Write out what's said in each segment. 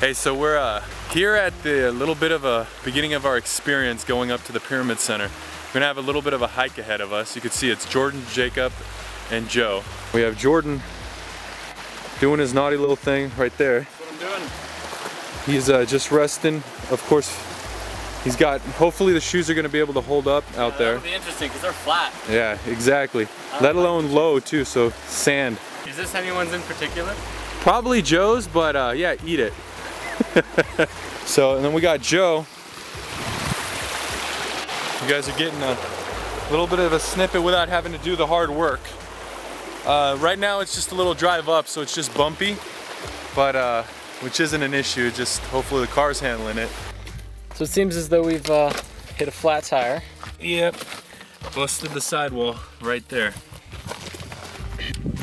Hey, so we're here at the little bit of a beginning of our experience going up to the Pyramid Center. We're gonna have a little bit of a hike ahead of us. You can see it's Jordan, Jacob, and Joe. We have Jordan doing his naughty little thing right there. That's what I'm doing. He's just resting. Of course, he's got, hopefully the shoes are gonna be able to hold up out there. That'll be interesting because they're flat. Yeah, exactly. Let alone low too, so sand. Is this anyone's in particular? Probably Joe's, but yeah, eat it. So, and then we got Joe. You guys are getting a little bit of a snippet without having to do the hard work. Right now it's just a little drive up, so it's just bumpy, but which isn't an issue, just hopefully the car's handling it. So it seems as though we've hit a flat tire. Yep, busted the sidewall right there.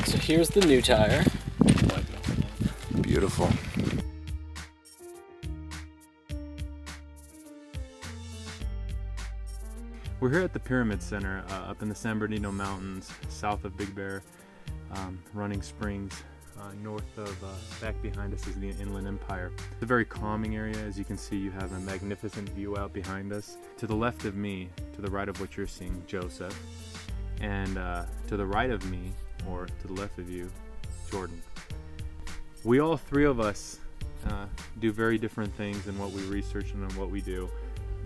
So here's the new tire. Beautiful. We're here at the Pyramid Center up in the San Bernardino Mountains, south of Big Bear, Running Springs. North of, back behind us is the Inland Empire. It's a very calming area. As you can see, you have a magnificent view out behind us. To the left of me, to the right of what you're seeing, Joseph. And to the right of me, or to the left of you, Jordan. We all three of us do very different things in what we research and in what we do.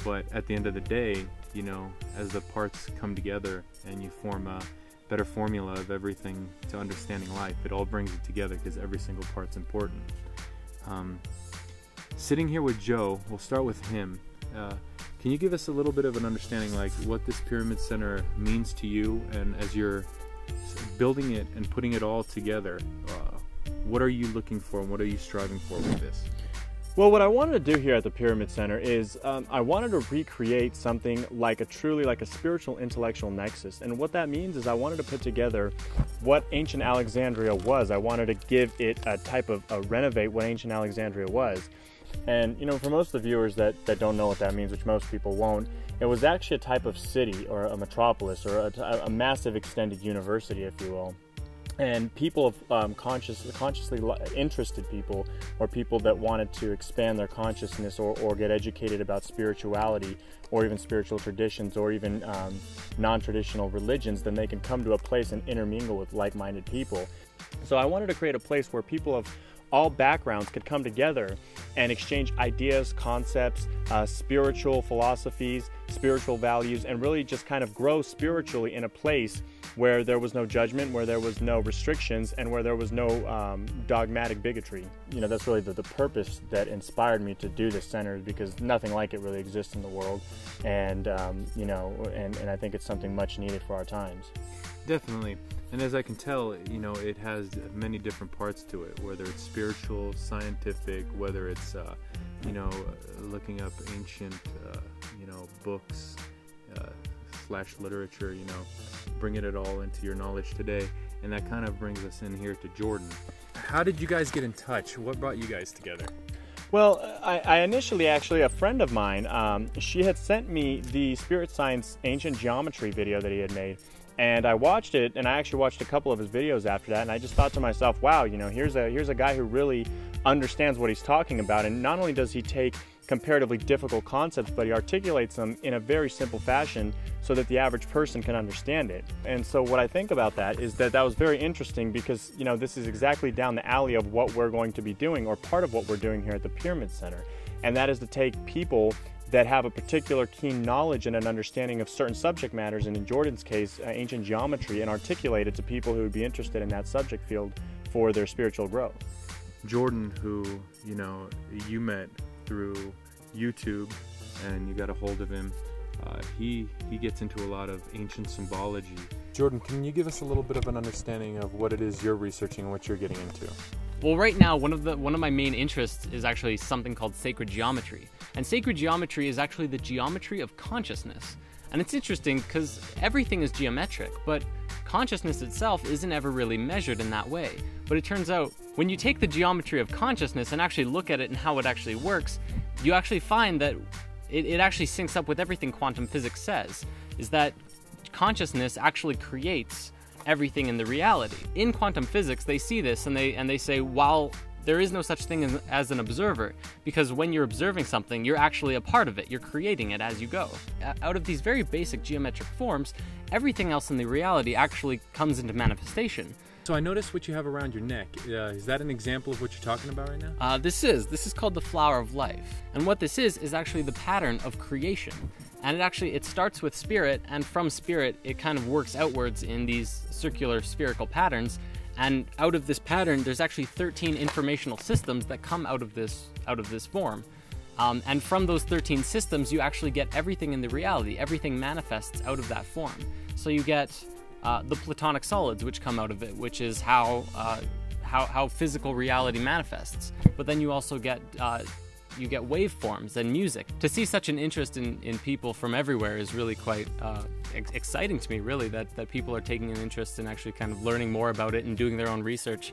But at the end of the day, you know, as the parts come together and you form a better formula of everything to understanding life, it all brings it together because every single part's important. Sitting here with Joe, we'll start with him. Can you give us a little bit of an understanding like what this Pyramid Center means to you, and as you're building it and putting it all together, what are you looking for and what are you striving for with this? Well, what I wanted to do here at the Pyramid Center is I wanted to recreate something like a spiritual intellectual nexus. And what that means is I wanted to put together what ancient Alexandria was. I wanted to give it a type of renovate what ancient Alexandria was. And you know, for most of the viewers that don't know what that means, which most people won't, it was actually a type of city or a metropolis or a massive extended university, if you will. And people of consciously interested people, or people that wanted to expand their consciousness or get educated about spirituality or even spiritual traditions or even non-traditional religions, then they can come to a place and intermingle with like-minded people. So I wanted to create a place where people of all backgrounds could come together and exchange ideas, concepts, spiritual philosophies, spiritual values, and really just kind of grow spiritually in a place where there was no judgment, where there was no restrictions, and where there was no dogmatic bigotry. You know, that's really the purpose that inspired me to do this center, because nothing like it really exists in the world, and you know, and I think it's something much needed for our times. Definitely. And as I can tell, you know, it has many different parts to it, whether it's spiritual, scientific, whether it's, you know, looking up ancient, you know, books, / literature, you know, bringing it all into your knowledge today. And that kind of brings us in here to Jordan. How did you guys get in touch? What brought you guys together? Well, I initially, actually, a friend of mine, she had sent me the Spirit Science Ancient Geometry video that he had made. And I watched it, and I actually watched a couple of his videos after that, and I just thought to myself, wow, you know, here's a guy who really understands what he's talking about. And not only does he take comparatively difficult concepts, but he articulates them in a very simple fashion so that the average person can understand it. And so what I think about that is that was very interesting, because, you know, this is exactly down the alley of what we're going to be doing, or part of what we're doing here at the Pyramid Center. And that is to take people that have a particular keen knowledge and an understanding of certain subject matters, and in Jordan's case, ancient geometry, and articulate it to people who would be interested in that subject field for their spiritual growth. Jordan, who, you know, you met through YouTube and you got a hold of him, he gets into a lot of ancient symbology. Jordan, can you give us a little bit of an understanding of what it is you're researching and what you're getting into? Well, right now, one of my main interests is actually something called sacred geometry. And sacred geometry is actually the geometry of consciousness. And it's interesting because everything is geometric, but consciousness itself isn't ever really measured in that way. But it turns out, when you take the geometry of consciousness and actually look at it and how it actually works, you actually find that it actually syncs up with everything quantum physics says, is that consciousness actually creates everything in the reality. In quantum physics, they see this and they say, while there is no such thing as an observer, because when you're observing something, you're actually a part of it. You're creating it as you go. Out of these very basic geometric forms, everything else in the reality actually comes into manifestation. So I noticed what you have around your neck. Is that an example of what you're talking about right now? This is called the flower of life. And what this is actually the pattern of creation. And it starts with spirit, and from spirit, it kind of works outwards in these circular spherical patterns. And out of this pattern, there's actually 13 informational systems that come out of this form. And from those 13 systems, you actually get everything in the reality. Everything manifests out of that form. So you get the platonic solids, which come out of it, which is how physical reality manifests. But then you also get waveforms and music. To see such an interest in people from everywhere is really quite exciting to me, really, that people are taking an interest in actually kind of learning more about it and doing their own research.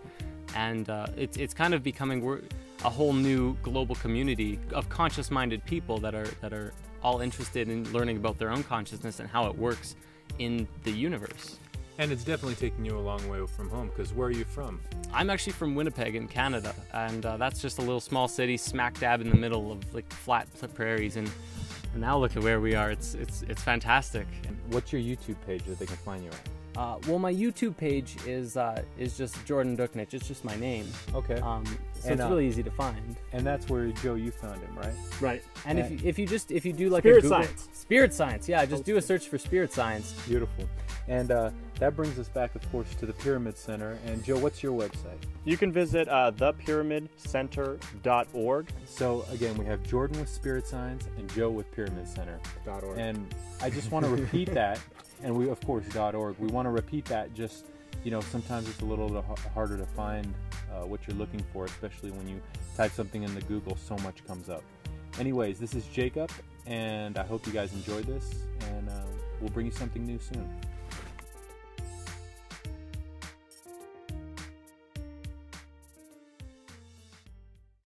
And it's kind of becoming a whole new global community of conscious-minded people that are all interested in learning about their own consciousness and how it works in the universe. And it's definitely taking you a long way from home, because where are you from? I'm actually from Winnipeg in Canada, and that's just a little small city smack dab in the middle of like flat prairies, and now look at where we are. It's fantastic. And what's your YouTube page that they can find you at? Well, my YouTube page is just Jordan Duchnycz. It's just my name. Okay. So it's really easy to find. And that's where, Joe, you found him, right? Right. And if you do like Spirit a Google, Science. Spirit Science, yeah, just do a search for Spirit Science. Beautiful. And that brings us back, of course, to the Pyramid Center. And Joe, what's your website? You can visit thepyramidcenter.org. So again, we have Jordan with Spirit Science and Joe with Pyramid Center.org. And I just want to repeat that. And we, of course, .org. We want to repeat that. Just, sometimes it's a little harder to find what you're looking for, especially when you type something into Google. So much comes up. Anyways, this is Jacob, and I hope you guys enjoyed this, and we'll bring you something new soon.